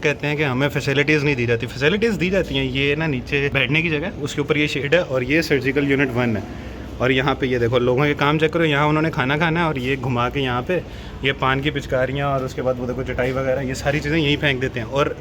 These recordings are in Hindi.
कहते हैं कि हमें फैसिलिटीज़ नहीं दी जाती। फैसिलिटीज़ दी जाती हैं। ये ना नीचे बैठने की जगह, उसके ऊपर ये शेड है और ये सर्जिकल यूनिट 1 है। और यहाँ पे ये देखो लोगों के काम चेक करो। यहाँ उन्होंने खाना खाना है और ये घुमा के यहाँ पे ये पान की पिचकारियाँ और उसके बाद वो देखो चटाई वगैरह ये सारी चीज़ें यहीं फेंक देते हैं। और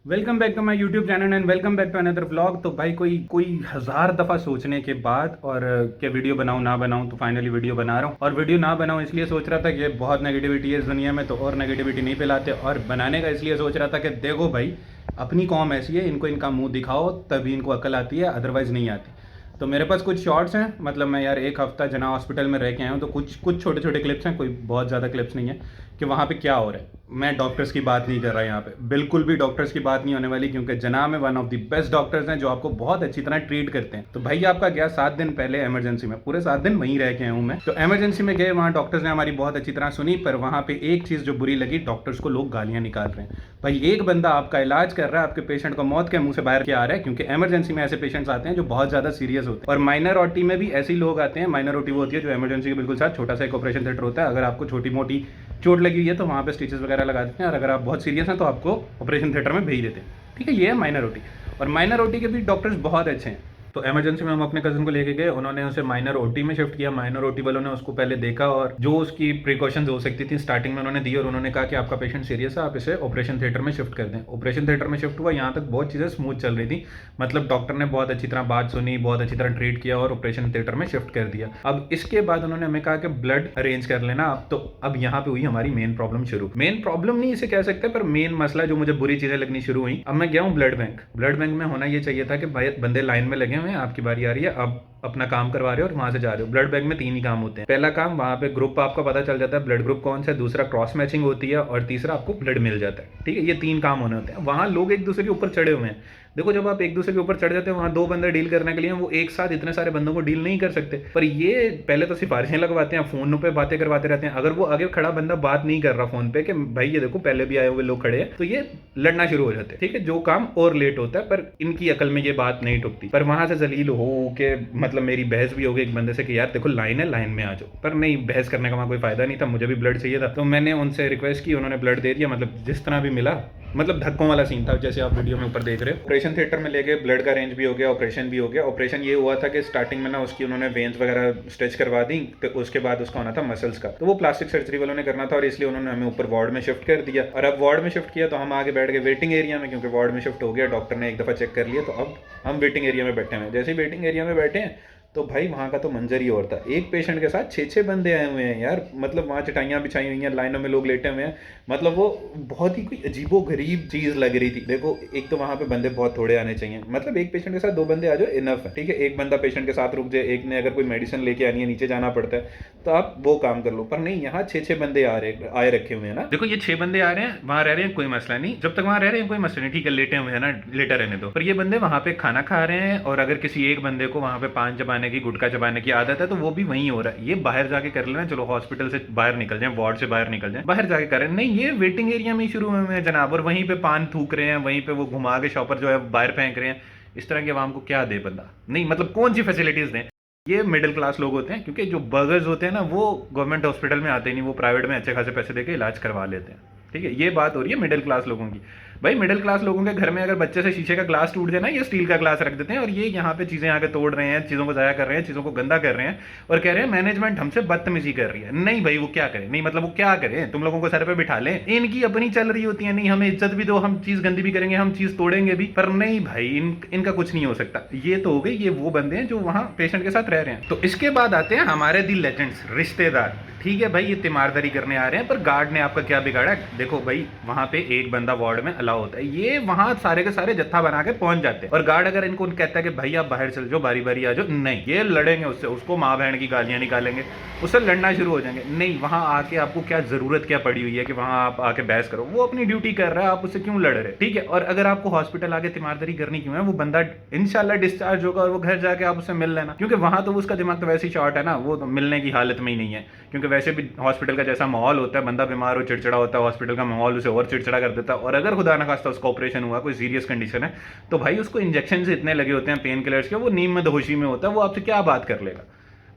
welcome back to my YouTube channel and welcome back to another vlog. तो भाई कोई हज़ार दफ़ा सोचने के बाद और क्या वीडियो बनाऊं ना बनाऊं, तो फाइनली वीडियो बना रहा हूं। और वीडियो ना बनाऊं इसलिए सोच रहा था कि बहुत नेगेटिविटी है इस दुनिया में, तो और नेगेटिविटी नहीं फैलाते। और बनाने का इसलिए सोच रहा था कि देखो भाई अपनी कौम ऐसी है, इनको इनका मुँह दिखाओ तभी इनको अकल आती है, अदरवाइज़ नहीं आती। तो मेरे पास कुछ शॉर्ट्स हैं, मतलब मैं यार एक हफ़्ता जना हॉस्पिटल में रह के आया हूँ, तो कुछ छोटे छोटे क्लिप्स हैं, कोई बहुत ज़्यादा क्लिप्स नहीं है कि वहाँ पे क्या हो रहा है। मैं डॉक्टर्स की बात नहीं कर रहा यहाँ पे, बिल्कुल भी डॉक्टर्स की बात नहीं होने वाली, क्योंकि जना में one of the best doctors हैं जो आपको बहुत अच्छी तरह ट्रीट करते हैं। तो भाई आपका गया 7 दिन पहले इमरजेंसी में, पूरे 7 दिन वहीं रह के आया हूँ मैं। तो इमरजेंसी में गए, वहाँ डॉक्टर्स ने हमारी बहुत अच्छी तरह सुनी, पर वहाँ पे एक चीज़ जो बुरी लगी, डॉक्टर्स को लोग गालियाँ निकाल रहे हैं। भाई एक बंदा आपका इलाज कर रहा है, आपके पेशेंट को मौत के मुंह से बाहर क्या आ रहा है, क्योंकि इमरजेंसी में ऐसे पेशेंट्स आते हैं जो बहुत ज़्यादा सीरियस होते हैं। और माइनर ओटी में भी ऐसे ही लोग आते हैं। माइनर ओटी वो होती है जो इमरजेंसी के बिल्कुल साथ छोटा सा एक ऑपरेशन थिएटर होता है। अगर आपको छोटी मोटी चोट लगी हुई है तो वहाँ पे स्टिचेस वगैरह लगा देते हैं, और अगर आप बहुत सीरियस हैं तो आपको ऑपरेशन थिएटर में भेज देते हैं। ठीक है, ये है माइनर ओटी। और माइनर ओटी के भी डॉक्टर्स बहुत अच्छे हैं। तो इमरजेंसी में हम अपने कज़न को लेके गए, उन्होंने उसे माइनर ओटी में शिफ्ट किया। माइनर ओटी वालों ने उसको पहले देखा और जो उसकी प्रिकॉशंस हो सकती थी स्टार्टिंग में उन्होंने दी, और उन्होंने कहा कि आपका पेशेंट सीरियस है, आप इसे ऑपरेशन थिएटर में शिफ्ट कर दें। ऑपरेशन थिएटर में शिफ्ट हुआ, यहाँ तक बहुत चीज़ें स्मूथ चल रही थी, मतलब डॉक्टर ने बहुत अच्छी तरह बात सुनी, बहुत अच्छी तरह ट्रीट किया और ऑपरेशन थिएटर में शिफ्ट कर दिया। अब इसके बाद उन्होंने हमें कहा कि ब्लड अरेंज कर लेना आप। तो अब यहाँ पे हुई हमारी मेन प्रॉब्लम शुरू। मेन प्रॉब्लम नहीं इसे कह सकते, पर मेन मसला जो मुझे बुरी चीज़ें लगनी शुरू हुई। अब मैं गया हूँ ब्लड बैंक। ब्लड बैंक में होना ये चाहिए था कि बंदे लाइन में लगे हुए हैं, आपकी बारी आ रही है, आप अपना काम करवा रहे हो और वहां से जा रहे हो। ब्लड बैंक में 3 ही काम होते हैं। पहला काम, वहां पे ग्रुप आपका पता चल जाता है, ब्लड ग्रुप कौन सा है। दूसरा क्रॉस मैचिंग होती है, और तीसरा आपको ब्लड मिल जाता है। ठीक है, ये 3 काम होने होते हैं। वहां लोग एक दूसरे के ऊपर चढ़े हुए हैं। देखो जब आप एक दूसरे के ऊपर चढ़ जाते हैं, वहां 2 बंदे डील करने के लिए, वो एक साथ इतने सारे बंदों को डील नहीं कर सकते। पर ये पहले तो सिफारिशें लगवाते हैं, फोन पे बातें करवाते रहते हैं। अगर वो आगे खड़ा बंदा बात नहीं कर रहा फोन पे कि भाई ये देखो पहले भी आए हुए लोग खड़े हैं, तो ये लड़ना शुरू हो जाते हैं। ठीक है, जो काम और लेट होता है, पर इनकी अकल में ये बात नहीं टुकती। पर वहां से जलील हो के मतलब मेरी बहस भी हो गई एक बंदे से कि यार देखो लाइन है, लाइन में आ जाओ। पर नहीं, बहस करने का वहां कोई फायदा नहीं था, मुझे भी ब्लड चाहिए था। तो मैंने उनसे रिक्वेस्ट की, उन्होंने ब्लड दे दिया, मतलब जिस तरह भी मिला, मतलब धक्कों वाला सीन था जैसे आप वीडियो में ऊपर देख रहे हो। ऑपरेशन थिएटर में लेके ब्लड का रेंज भी हो गया, ऑपरेशन भी हो गया। ऑपरेशन ये हुआ था कि स्टार्टिंग में ना उसकी उन्होंने वेन्स वगैरह स्ट्रेच करवा दी, तो उसके बाद उसका होना था मसल्स का, तो वो प्लास्टिक सर्जरी वालों ने करना था, और इसलिए उन्होंने हमें ऊपर वार्ड में शिफ्ट कर दिया। और अब वार्ड में शिफ्ट किया तो हम आगे बैठ गए वेटिंग एरिया में, क्योंकि वार्ड में शिफ्ट हो गया, डॉक्टर ने एक दफ़ा चेक कर लिया। तो अब हम वेटिंग एरिया में बैठे हुए हैं। जैसे ही वेटिंग एरिया में बैठे हैं तो भाई वहाँ का तो मंजर ही और था। एक पेशेंट के साथ 6-6 बंदे आए हुए हैं यार, मतलब वहाँ चटाइयाँ बिछाई हुई हैं, लाइनों में लोग लेटे हुए हैं। मतलब वो बहुत ही कोई अजीबो गरीब चीज़ लग रही थी। देखो एक तो वहाँ पे बंदे बहुत थोड़े आने चाहिए, मतलब एक पेशेंट के साथ 2 बंदे आ जाओ इनफ है। ठीक है, एक बंदा पेशेंट के साथ रुक जाए, एक ने अगर कोई मेडिसिन लेके आनी है, नीचे जाना पड़ता है, तो आप वो काम कर लो। पर नहीं, यहाँ 6-6 बंदे आए रखे हुए हैं ना। देखो ये 6 बंदे आ रहे हैं, वहाँ रह रहे हैं, कोई मसला नहीं, जब तक वहाँ रह रहे हैं कोई मसला नहीं। ठीक है, लेटे हुए हैं ना, लेटा रहने दो। पर ये बंदे वहाँ पे खाना खा रहे हैं, और अगर किसी एक बंदे को वहाँ पे पान चबाने की, गुटखा चबाने की आदत है, तो वो भी वहीं हो रहा है। ये बाहर जाके कर लेना, चलो हॉस्पिटल से बाहर निकल जाए, वार्ड से बाहर निकल जाए, बाहर जाके करें। नहीं, ये वेटिंग एरिया में ही शुरू हुए हैं जनाब, और वहीं पे पान थूक रहे हैं, वहीं पे वो घुमा के शॉपर जो है बाहर फेंक रहे हैं। इस तरह के आवाम को क्या दे बंदा? नहीं, मतलब कौन सी फैसिलिटीज दें? ये मिडिल क्लास लोग होते हैं, क्योंकि जो बर्गर्स होते हैं ना, वो गवर्नमेंट हॉस्पिटल में आते ही नहीं, वो प्राइवेट में अच्छे खासे पैसे देके इलाज करवा लेते हैं। ठीक है, ये बात हो रही है मिडिल क्लास लोगों की। भाई मिडिल क्लास लोगों के घर में अगर बच्चे से शीशे का ग्लास टूट जाए ना, ये स्टील का ग्लास रख देते हैं, और ये यहाँ पे चीज़ें आके तोड़ रहे हैं, चीज़ों को ज़ाया कर रहे हैं, चीज़ों को गंदा कर रहे हैं, और कह रहे हैं मैनेजमेंट हमसे बदतमीजी कर रही है। नहीं भाई, वो क्या करें? नहीं मतलब वो क्या करें? तुम लोगों को सर पे बिठा लें, इनकी अपनी चल रही होती है। नहीं, हमें इज्जत भी दो, हम चीज़ गंदी भी करेंगे, हम चीज़ तोड़ेंगे भी, पर नहीं भाई, इनका कुछ नहीं हो सकता। ये तो हो गई, ये वो बंदे हैं जो वहाँ पेशेंट के साथ रह रहे हैं। तो इसके बाद आते हैं हमारे दी लेजेंड्स, रिश्तेदार। ठीक है भाई, ये तीमारदारी करने आ रहे हैं, पर गार्ड ने आपका क्या बिगाड़ा? देखो भाई, वहां पे एक बंदा वार्ड में अलाउ होता है, ये वहां सारे के सारे जत्था बना के पहुंच जाते हैं। और गार्ड अगर इनको कहता है कि भाई आप बाहर चल जाओ, बारी बारी आ जाओ, नहीं, ये लड़ेंगे उससे, उसको माँ बहन की गालियां निकालेंगे, उससे लड़ना शुरू हो जाएंगे। नहीं, वहां आके आपको क्या जरूरत क्या पड़ी हुई है कि वहां आप आके बहस करो? वो अपनी ड्यूटी कर रहा है, आप उससे क्यों लड़ रहे? ठीक है, और अगर आपको हॉस्पिटल आके तीमारदारी करनी क्यों है? वो बंदा इंशाल्लाह डिस्चार्ज होगा और वो घर जाके आप उससे मिल लेना, क्योंकि वहां तो उसका दिमाग तो वैसे ही शॉर्ट है ना, वो तो मिलने की हालत में ही नहीं है। क्योंकि वैसे भी हॉस्पिटल का जैसा माहौल होता है, बंदा बीमार हो, चिड़चिड़ा होता है, हॉस्पिटल का माहौल उसे और चिड़चिड़ा कर देता है। और अगर खुदा ना खास्ता उसका ऑपरेशन हुआ, कोई सीरियस कंडीशन है, तो भाई उसको इंजेक्शन इतने लगे होते हैं पेन किलर्स के, वो नींद में बेहोशी में होता है, वो आपसे क्या बात कर लेगा?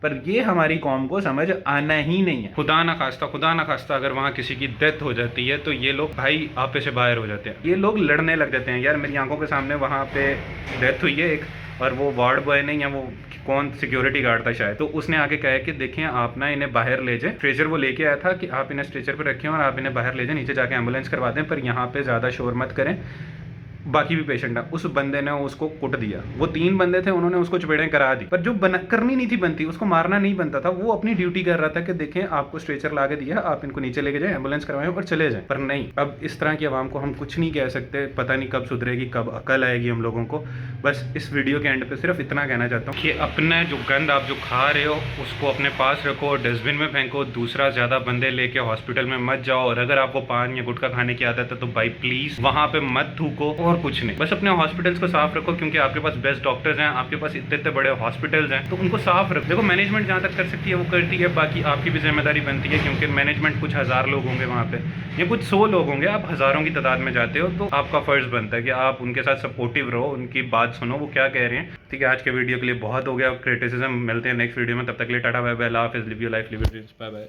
पर ये हमारी कौम को समझ आना ही नहीं है। खुदा ना खास्ता अगर वहाँ किसी की डेथ हो जाती है तो ये लोग भाई आपे से बाहर हो जाते हैं, ये लोग लड़ने लग जाते हैं। यार मेरी आंखों के सामने वहाँ पे डेथ हुई है एक, और वो वार्ड बॉय नहीं है, वो कौन सिक्योरिटी गार्ड था शायद, तो उसने आके कहा कि देखिए आप ना इन्हें बाहर ले जाए, स्ट्रेचर वो लेके आया था कि आप इन्हें स्ट्रेचर पर रखें और आप इन्हें बाहर ले जाए, नीचे जाके एम्बुलेंस करवा दें, पर यहाँ पे ज़्यादा शोर मत करें, बाकी भी पेशेंट है। उस बंदे ने उसको कुट दिया। वो 3 बंदे थे, उन्होंने उसको चपेड़ें करा दी, पर जो करनी नहीं थी बनती, उसको मारना नहीं बनता था, वो अपनी ड्यूटी कर रहा था कि देखें आपको स्ट्रेचर ला के दिया, आप इनको नीचे लेके जाए, एम्बुलेंस करवाएं और चले जाएं। पर नहीं, अब इस तरह की आवाम को हम कुछ नहीं कह सकते, पता नहीं कब सुधरेगी, कब अकल आएगी हम लोगों को। बस इस वीडियो के एंड पे सिर्फ इतना कहना चाहता हूँ कि अपने जो गंद आप जो खा रहे हो उसको अपने पास रखो, डस्टबिन में फेंको, दूसरा ज़्यादा बंदे लेके हॉस्पिटल में मत जाओ, और अगर आपको पान या गुटखा खाने की आदत है तो भाई प्लीज़ वहाँ पे मत थूको, और कुछ नहीं, बस अपने हॉस्पिटल्स को साफ रखो, क्योंकि आपके पास बेस्ट डॉक्टर्स हैं, आपके पास इतने इतने बड़े हॉस्पिटल्स हैं, तो उनको साफ रखो। देखो मैनेजमेंट जहाँ तक कर सकती है वो करती है, बाकी आपकी भी जिम्मेदारी बनती है, क्योंकि मैनेजमेंट कुछ 1000 लोग होंगे वहाँ पे या कुछ 100 लोग होंगे, आप हज़ारों की तादाद में जाते हो, तो आपका फ़र्ज़ बनता है कि आप उनके साथ सपोर्टिव रहो, उनकी बात सुनो वो क्या कह रहे हैं। ठीक है, आज के वीडियो के लिए बहुत हो गया क्रिटिसिज्म, मिलते हैं नेक्स्ट वीडियो में, तब तक के लिए टाटा बाय बाय, अल्लाह हाफ़िज़, live your life, live your dreams, bye bye.